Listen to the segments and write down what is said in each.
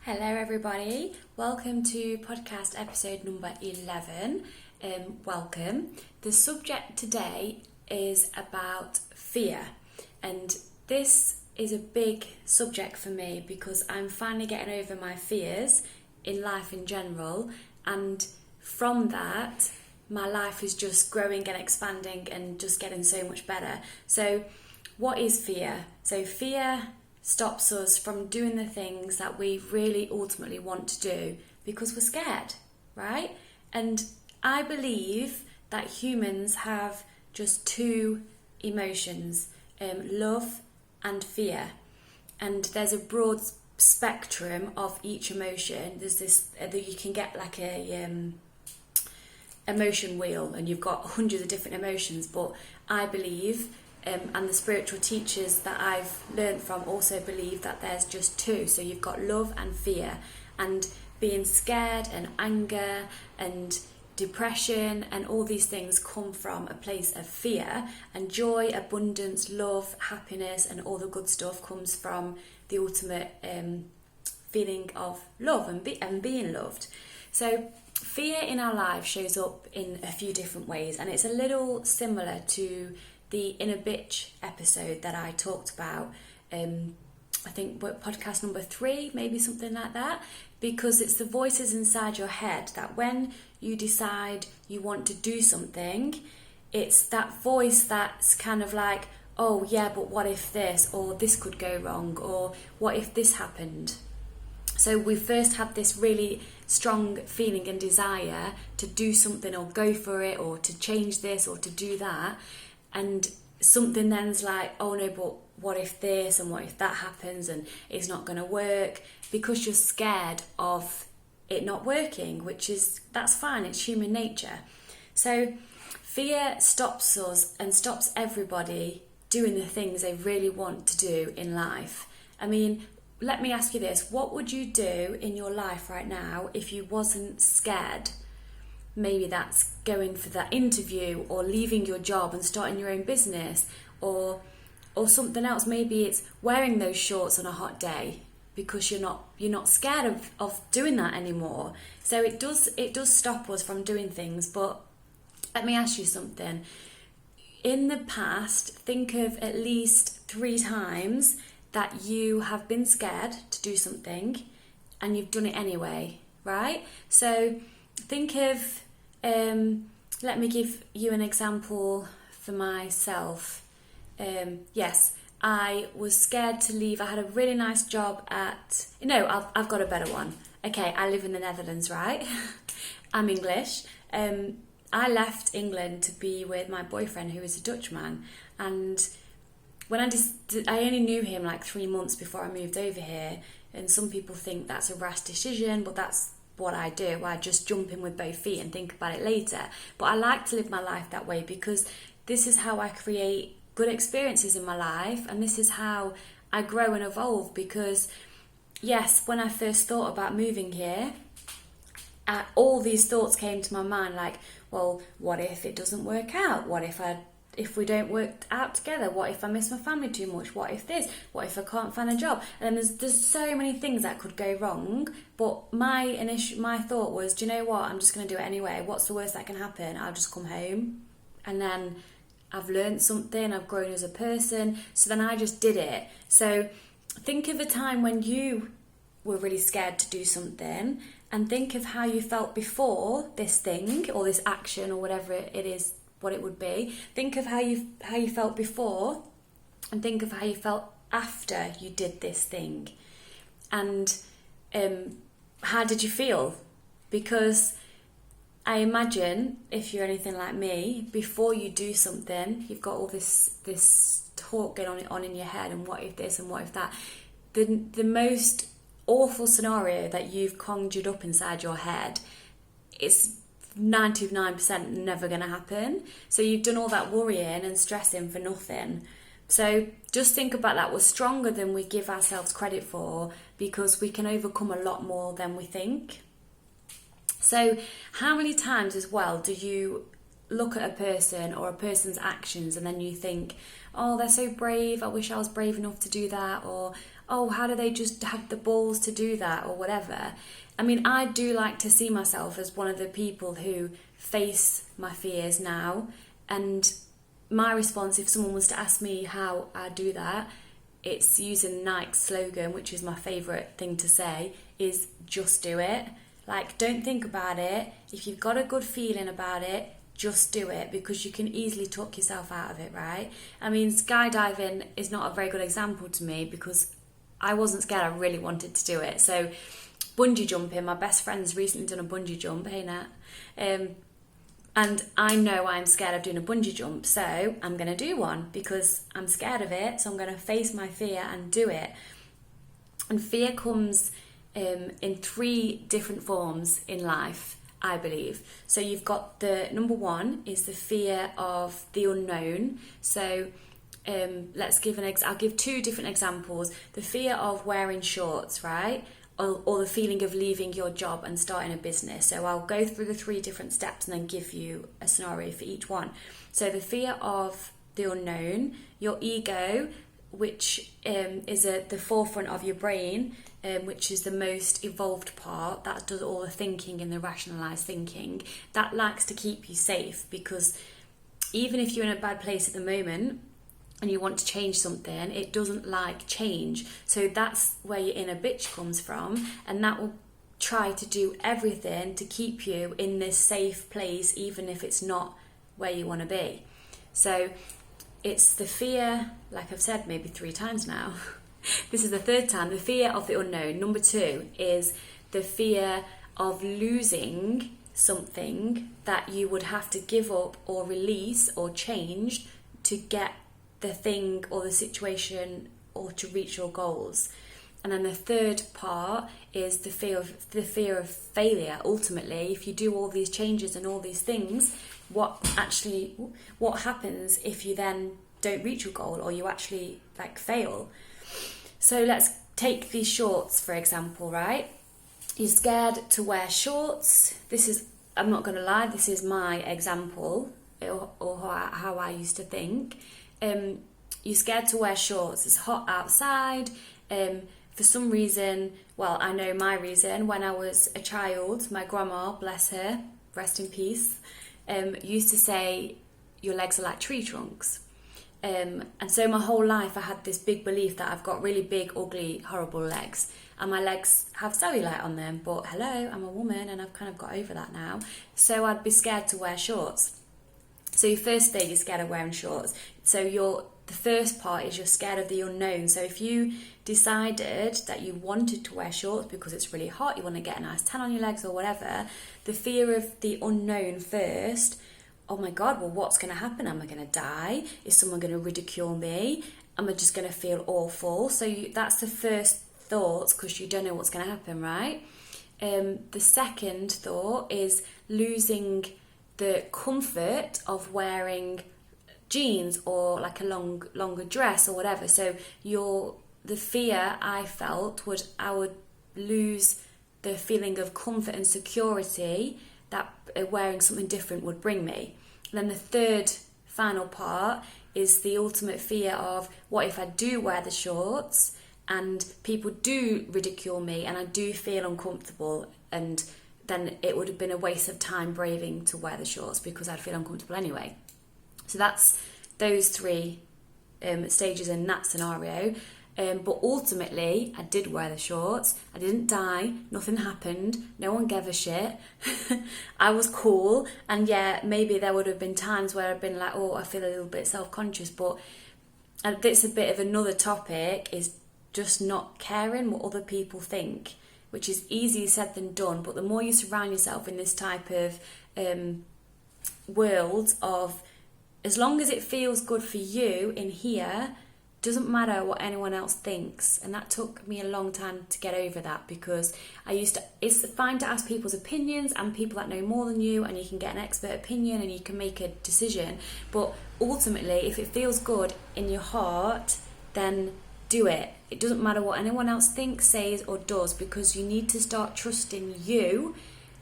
Hello everybody, welcome to podcast episode number 11. Welcome. The subject today is about fear, and this is a big subject for me because I'm finally getting over my fears in life in general, and from that my life is just growing and expanding and just getting so much better. So what is fear? So fear stops us from doing the things that we really ultimately want to do because we're scared, right? And I believe that humans have just two emotions, love and fear. And there's a broad spectrum of each emotion. There's this, you can get like a emotion wheel and you've got hundreds of different emotions, but I believe and the spiritual teachers that I've learned from also believe that there's just two. So you've got love and fear, and being scared and anger and depression and all these things come from a place of fear, and joy, abundance, love, happiness and all the good stuff comes from the ultimate feeling of love and being loved. So fear in our life shows up in a few different ways, and it's a little similar to the inner bitch episode that I talked about, I think podcast number 3, maybe something like that, because it's the voices inside your head that when you decide you want to do something, it's that voice that's kind of like, oh yeah, but what if this, or this could go wrong, or what if this happened? So we first have this really strong feeling and desire to do something or go for it or to change this or to do that. And something then's like, oh no, but what if this and what if that happens and it's not going to work, because you're scared of it not working, that's fine, it's human nature. So fear stops us and stops everybody doing the things they really want to do in life. I mean, let me ask you this, what would you do in your life right now if you wasn't scared? Maybe that's going for that interview or leaving your job and starting your own business, or something else. Maybe it's wearing those shorts on a hot day because you're not scared of doing that anymore. So it does stop us from doing things. But let me ask you something. In the past, think of at least 3 times that you have been scared to do something and you've done it anyway, right? So think of, let me give you an example for myself. Yes, I was scared to leave. I had a really nice job I've got a better one. Okay, I live in the Netherlands, right? I'm English. I left England to be with my boyfriend, who is a Dutchman, and when I only knew him like 3 months before I moved over here, and some people think that's a rash decision, but that's what I do. I just jump in with both feet and think about it later. But I like to live my life that way because this is how I create good experiences in my life, and this is how I grow and evolve. Because yes, when I first thought about moving here, all these thoughts came to my mind like, well, what if it doesn't work out? What if we don't work out together? What if I miss my family too much? What if this? What if I can't find a job? And there's so many things that could go wrong. But my thought was, do you know what? I'm just going to do it anyway. What's the worst that can happen? I'll just come home, and then I've learned something. I've grown as a person. So then I just did it. So think of a time when you were really scared to do something, and think of how you felt before this thing or this action or whatever it is. What it would be. Think of how you felt before, and think of how you felt after you did this thing, and how did you feel? Because I imagine, if you're anything like me, before you do something, you've got all this talk going on in your head, and what if this and what if that. The most awful scenario that you've conjured up inside your head, it's 99% never going to happen. So you've done all that worrying and stressing for nothing. So just think about that. We're stronger than we give ourselves credit for, because we can overcome a lot more than we think. So how many times as well do you look at a person or a person's actions and then you think, oh, they're so brave, I wish I was brave enough to do that, or oh, how do they just have the balls to do that or whatever. I mean, I do like to see myself as one of the people who face my fears now, and my response, if someone was to ask me how I do that, it's using Nike's slogan, which is my favourite thing to say, is just do it. Like, don't think about it. If you've got a good feeling about it, just do it, because you can easily talk yourself out of it, right? I mean, skydiving is not a very good example to me because I wasn't scared, I really wanted to do it. So bungee jumping, my best friend's recently done a bungee jump, hey Nat, and I know I'm scared of doing a bungee jump, so I'm going to do one because I'm scared of it, so I'm going to face my fear and do it. And fear comes in 3 different forms in life, I believe. So you've got the number 1 is the fear of the unknown. So let's give I'll give 2 different examples. The fear of wearing shorts, right? Or the feeling of leaving your job and starting a business. So I'll go through the 3 different steps and then give you a scenario for each one. So the fear of the unknown, your ego, which is at the forefront of your brain, which is the most evolved part, that does all the thinking and the rationalised thinking, that likes to keep you safe, because even if you're in a bad place at the moment and you want to change something, it doesn't like change. So that's where your inner bitch comes from, and that will try to do everything to keep you in this safe place, even if it's not where you want to be. So it's the fear, like I've said maybe 3 times now, this is the 3rd time, the fear of the unknown. Number 2 is the fear of losing something that you would have to give up or release or change to get the thing or the situation or to reach your goals. And then the 3rd part is the fear of failure. Ultimately, if you do all these changes and all these things, what happens if you then don't reach your goal or you actually fail? So let's take these shorts for example, right? You're scared to wear shorts. I'm not going to lie, this is my example or how I used to think. You're scared to wear shorts. It's hot outside. For some reason, well, I know my reason. When I was a child, my grandma, bless her, rest in peace, used to say, your legs are like tree trunks. And so my whole life I had this big belief that I've got really big, ugly, horrible legs. And my legs have cellulite on them. But hello, I'm a woman and I've kind of got over that now. So I'd be scared to wear shorts. So your first thing, you're scared of wearing shorts. So the first part is you're scared of the unknown. So if you decided that you wanted to wear shorts because it's really hot, you want to get a nice tan on your legs or whatever, the fear of the unknown first. Oh my God, well, what's going to happen? Am I going to die? Is someone going to ridicule me? Am I just going to feel awful? So that's the first thoughts, because you don't know what's going to happen, right? The second thought is losing the comfort of wearing jeans or like a longer dress or whatever. So the fear I felt I would lose the feeling of comfort and security that wearing something different would bring me. And then the 3rd final part is the ultimate fear of, what if I do wear the shorts and people do ridicule me and I do feel uncomfortable, and then it would have been a waste of time braving to wear the shorts because I'd feel uncomfortable anyway. So that's those 3 stages in that scenario. But ultimately, I did wear the shorts. I didn't die. Nothing happened. No one gave a shit. I was cool. And yeah, maybe there would have been times where I'd been like, oh, I feel a little bit self-conscious. But it's a bit of another topic, is just not caring what other people think, which is easier said than done. But the more you surround yourself in this type of world of, as long as it feels good for you in here, doesn't matter what anyone else thinks. And that took me a long time to get over that, because it's fine to ask people's opinions and people that know more than you, and you can get an expert opinion and you can make a decision. But ultimately, if it feels good in your heart, then do it. It doesn't matter what anyone else thinks, says or does, because you need to start trusting you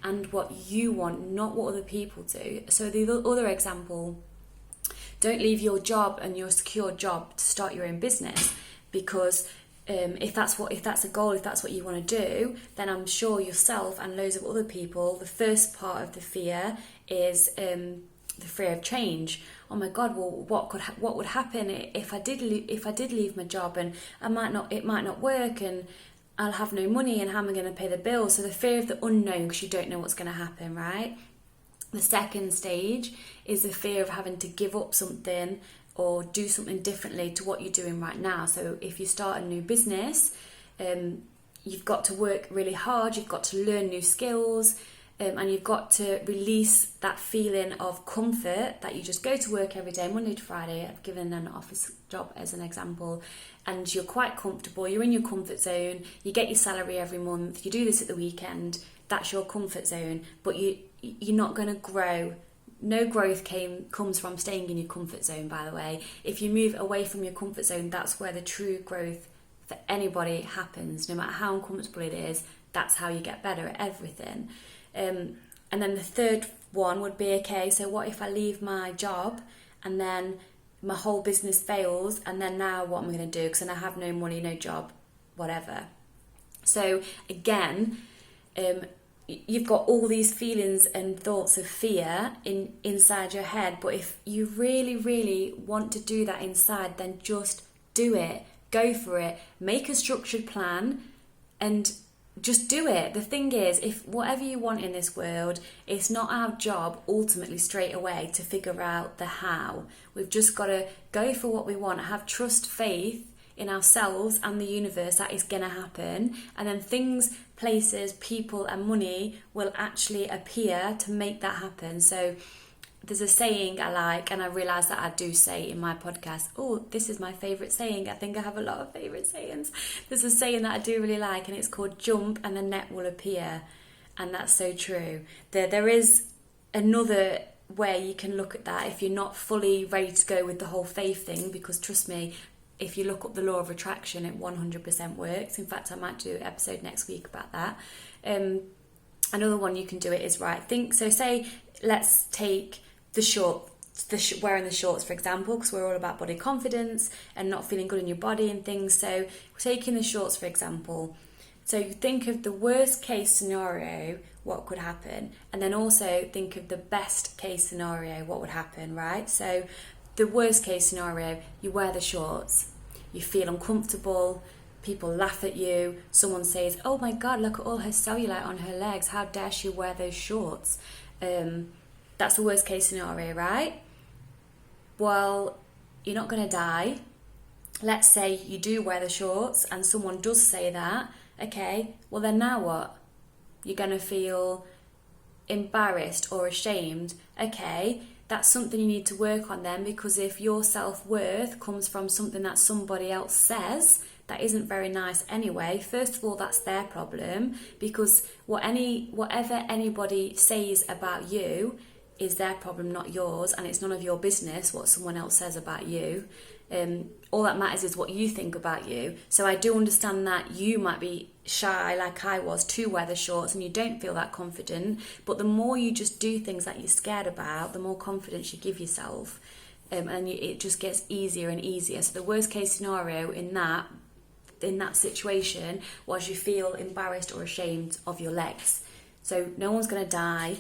and what you want, not what other people do. So the other example, don't leave your job and your secure job to start your own business, because if that's a goal, if that's what you want to do, then I'm sure yourself and loads of other people, the first part of the fear is the fear of change. Oh my God, well, what would happen if I did leave my job, and it might not work, and I'll have no money, and how am I going to pay the bills? So the fear of the unknown, because you don't know what's going to happen, right? The second stage is the fear of having to give up something or do something differently to what you're doing right now. So if you start a new business, you've got to work really hard, you've got to learn new skills, and you've got to release that feeling of comfort that you just go to work every day, Monday to Friday. I've given an office job as an example, and you're quite comfortable, you're in your comfort zone, you get your salary every month, you do this at the weekend, that's your comfort zone, but you're not going to grow. No growth comes from staying in your comfort zone, by the way. If you move away from your comfort zone, that's where the true growth for anybody happens. No matter how uncomfortable it is, that's how you get better at everything. And then the third one would be, okay, so what if I leave my job and then my whole business fails, and then now what am I going to do? Because then I have no money, no job, whatever. So again, you've got all these feelings and thoughts of fear inside your head, but if you really, really want to do that inside, then just do it. Go for it. Make a structured plan and just do it. The thing is, if whatever you want in this world, it's not our job ultimately straight away to figure out the how. We've just got to go for what we want, have trust, faith in ourselves and the universe that is going to happen, and then things, places, people and money will actually appear to make that happen. So there's a saying I like, and I realise that I do say in my podcast, oh, this is my favourite saying. I think I have a lot of favourite sayings. There's a saying that I do really like, and it's called jump and the net will appear, and that's so true. There is another way you can look at that if you're not fully ready to go with the whole faith thing, because trust me, if you look up the law of attraction, it 100% works. In fact, I might do an episode next week about that. Another one you can do it is, right, say, let's take wearing the shorts, for example, because we're all about body confidence and not feeling good in your body and things. So taking the shorts, for example. So you think of the worst case scenario, what could happen, and then also think of the best case scenario, what would happen, right? So the worst case scenario, you wear the shorts, you feel uncomfortable, people laugh at you, someone says, oh my God, look at all her cellulite on her legs, how dare she wear those shorts? That's the worst case scenario, right? Well, you're not going to die. Let's say you do wear the shorts and someone does say that. Okay, well then now what? You're going to feel embarrassed or ashamed. Okay, that's something you need to work on then, because if your self-worth comes from something that somebody else says that isn't very nice anyway, first of all, that's their problem, because whatever anybody says about you is their problem, not yours, and it's none of your business what someone else says about you. All that matters is what you think about you. So I do understand that you might be shy, like I was, to wear the shorts, and you don't feel that confident, but the more you just do things that you're scared about, the more confidence you give yourself, and it just gets easier and easier. So the worst case scenario in that situation was you feel embarrassed or ashamed of your legs. So no one's going to die.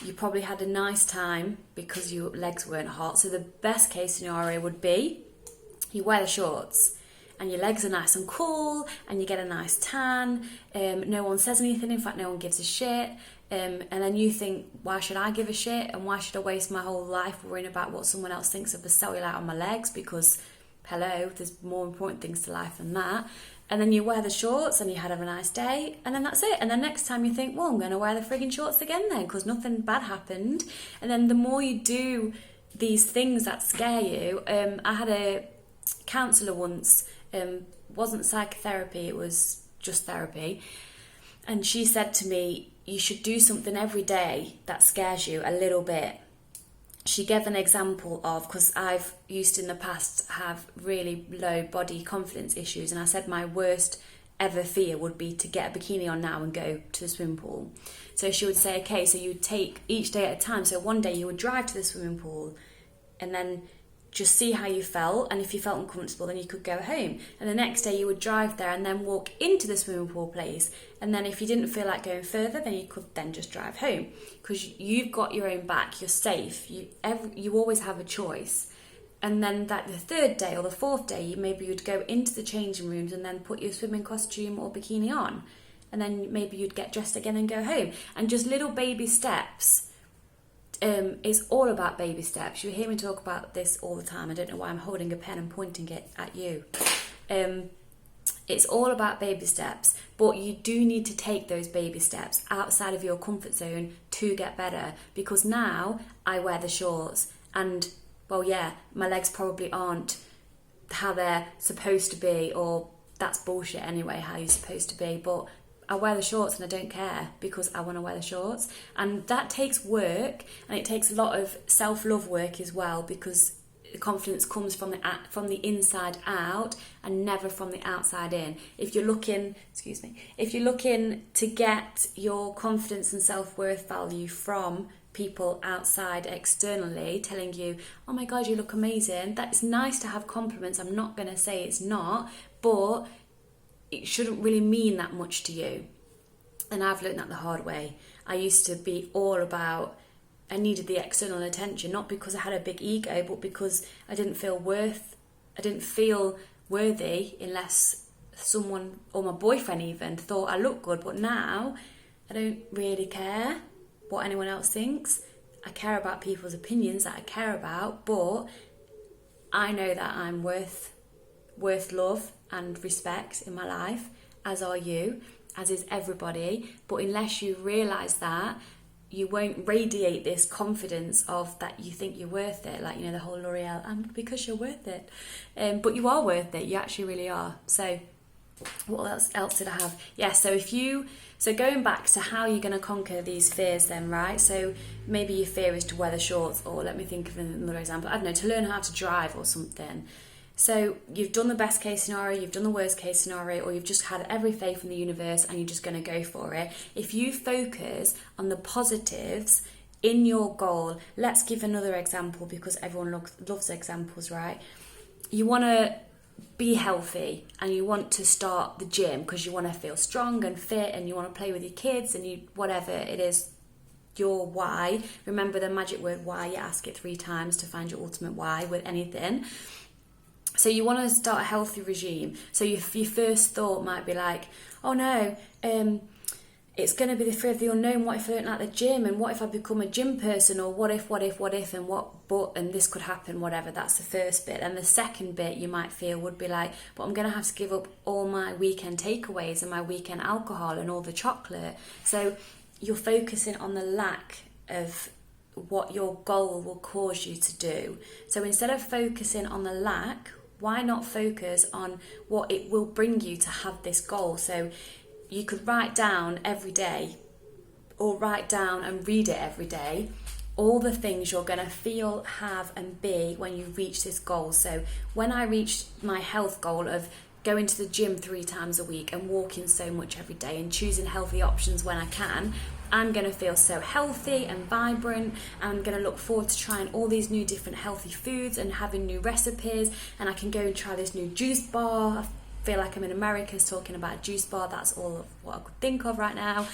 You probably had a nice time because your legs weren't hot. So the best case scenario would be you wear the shorts and your legs are nice and cool and you get a nice tan. No one says anything. In fact, no one gives a shit. And then you think, why should I give a shit? And why should I waste my whole life worrying about what someone else thinks of the cellulite on my legs? Because, hello, there's more important things to life than that. And then you wear the shorts and you had a nice day, and then that's it. And then next time you think, well, I'm going to wear the frigging shorts again then, because nothing bad happened. And then the more you do these things that scare you, I had a counsellor once, wasn't psychotherapy, it was just therapy. And she said to me, you should do something every day that scares you a little bit. She gave an example of, because I've used in the past have really low body confidence issues, and I said my worst ever fear would be to get a bikini on now and go to the swimming pool. So she would say, okay, so you would take each day at a time. So one day you would drive to the swimming pool and then just see how you felt, and if you felt uncomfortable then you could go home, and the next day you would drive there and then walk into the swimming pool place, and then if you didn't feel like going further then you could then just drive home, because you've got your own back, you're safe, you always have a choice. And then that the third day or the fourth day, you'd go into the changing rooms and then put your swimming costume or bikini on, and then maybe you'd get dressed again and go home, and just little baby steps. It's all about baby steps. You hear me talk about this all the time. I don't know why I'm holding a pen and pointing it at you. It's all about baby steps, but you do need to take those baby steps outside of your comfort zone to get better, because now I wear the shorts and, well, yeah, my legs probably aren't how they're supposed to be, or that's bullshit anyway, how you're supposed to be, but I wear the shorts and I don't care because I want to wear the shorts. And that takes work, and it takes a lot of self-love work as well, because confidence comes from the inside out and never from the outside in. If you're looking to get your confidence and self-worth value from people outside externally telling you, oh my God, you look amazing, that's nice to have compliments, I'm not going to say it's not, but it shouldn't really mean that much to you. And I've learned that the hard way. I used to be all about, I needed the external attention, not because I had a big ego, but because I didn't feel worthy unless someone, or my boyfriend even, thought I looked good. But now I don't really care what anyone else thinks. I care about people's opinions that I care about, but I know that I'm worth love and respect in my life, as are you, as is everybody. But unless you realise that, you won't radiate this confidence of that you think you're worth it, like, you know, the whole L'Oreal, and because you're worth it. But you are worth it, you actually really are. So what else did I have? Yeah, so going back to how you're going to conquer these fears then, right? So maybe your fear is to wear the shorts, or let me think of another example, I don't know, to learn how to drive or something. So you've done the best case scenario, you've done the worst case scenario, or you've just had every faith in the universe and you're just going to go for it. If you focus on the positives in your goal, let's give another example, because everyone loves examples, right? You want to be healthy and you want to start the gym because you want to feel strong and fit, and you want to play with your kids, and you, whatever it is, your why. Remember the magic word why, you ask it 3 times to find your ultimate why with anything. So you want to start a healthy regime. So your first thought might be like, oh no, it's going to be the fear of the unknown. What if I don't like the gym? And what if I become a gym person? Or what if, and this could happen, whatever. That's the first bit. And the second bit you might feel would be like, but I'm going to have to give up all my weekend takeaways and my weekend alcohol and all the chocolate. So you're focusing on the lack of what your goal will cause you to do. So instead of focusing on the lack, why not focus on what it will bring you to have this goal? So you could write down every day, or write down and read it every day, all the things you're going to feel, have and be when you reach this goal. So when I reached my health goal of going to the gym 3 times a week and walking so much every day and choosing healthy options when I can, I'm going to feel so healthy and vibrant. I'm going to look forward to trying all these new different healthy foods and having new recipes, and I can go and try this new juice bar. I feel like I'm in America talking about a juice bar. That's all of what I could think of right now.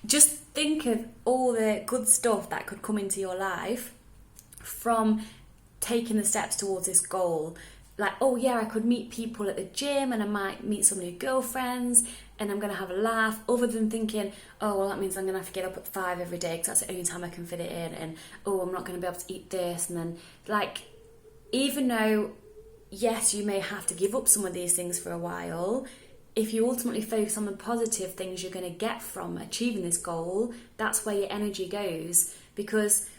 Just think of all the good stuff that could come into your life from taking the steps towards this goal. Like, oh yeah, I could meet people at the gym and I might meet some new girlfriends and I'm going to have a laugh, other than thinking, oh, well, that means I'm going to have to get up at 5 every day because that's the only time I can fit it in, and oh, I'm not going to be able to eat this. And then, like, even though, yes, you may have to give up some of these things for a while, if you ultimately focus on the positive things you're going to get from achieving this goal, that's where your energy goes. Because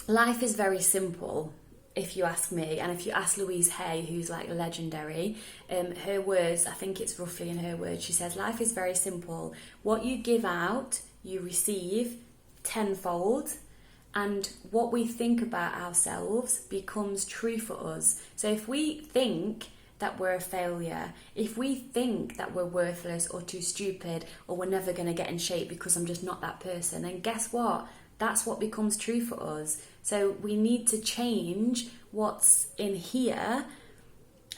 life is very simple, if you ask me, and if you ask Louise Hay, who's like legendary, her words, I think it's roughly in her words, she says, life is very simple. What you give out, you receive tenfold, and what we think about ourselves becomes true for us. So if we think that we're a failure, if we think that we're worthless or too stupid, or we're never going to get in shape because I'm just not that person, then guess what? that's what becomes true for us. So we need to change what's in here.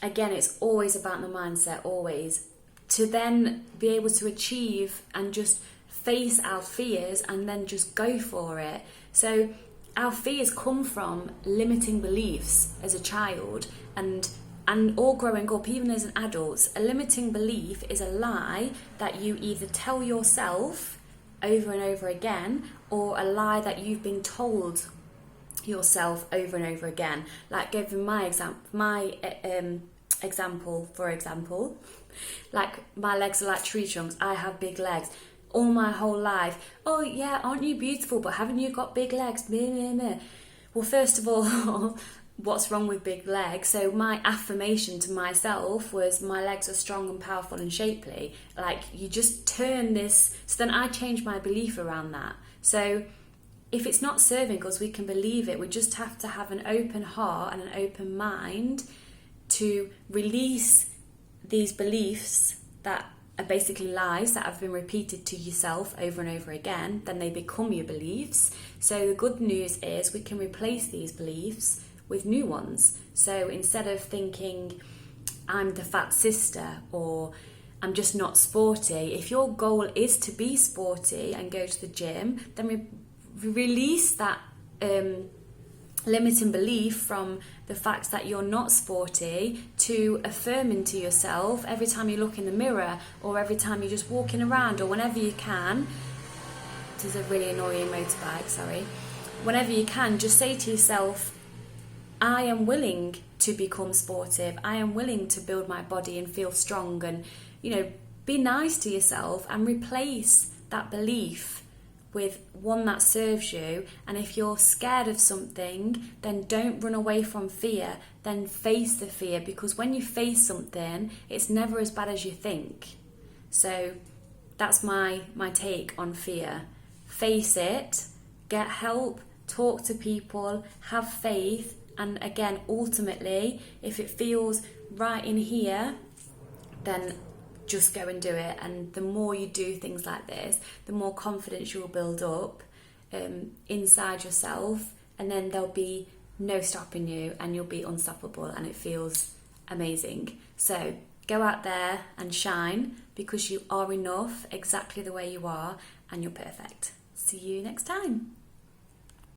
Again, it's always about the mindset, always, to then be able to achieve and just face our fears and then just go for it. So our fears come from limiting beliefs as a child and all growing up, even as an adult. A limiting belief is a lie that you either tell yourself over and over again, or a lie that you've been told yourself over and over again. Like giving my example, for example, like my legs are like tree trunks. I have big legs. All my whole life, oh yeah, aren't you beautiful, but haven't you got big legs? Meh, meh, meh. Well, first of all, what's wrong with big legs? So my affirmation to myself was my legs are strong and powerful and shapely. Like, you just turn this. So then I changed my belief around that. So if it's not serving us, we can believe it. We just have to have an open heart and an open mind to release these beliefs that are basically lies that have been repeated to yourself over and over again. Then they become your beliefs. So the good news is we can replace these beliefs with new ones. So instead of thinking I'm the fat sister or I'm just not sporty, if your goal is to be sporty and go to the gym, then release that limiting belief from the fact that you're not sporty to affirming to yourself every time you look in the mirror or every time you're just walking around or whenever you can. This is a really annoying motorbike, sorry. Whenever you can, just say to yourself, I am willing to become sportive. I am willing to build my body and feel strong, and, be nice to yourself and replace that belief with one that serves you. And if you're scared of something, then don't run away from fear, then face the fear, because when you face something, it's never as bad as you think. So that's my take on fear. Face it, get help, talk to people, have faith, and again, ultimately, if it feels right in here, then just go and do it. And the more you do things like this, the more confidence you'll build up inside yourself, and then there'll be no stopping you and you'll be unstoppable, and it feels amazing. So go out there and shine, because you are enough exactly the way you are, and you're perfect. See you next time.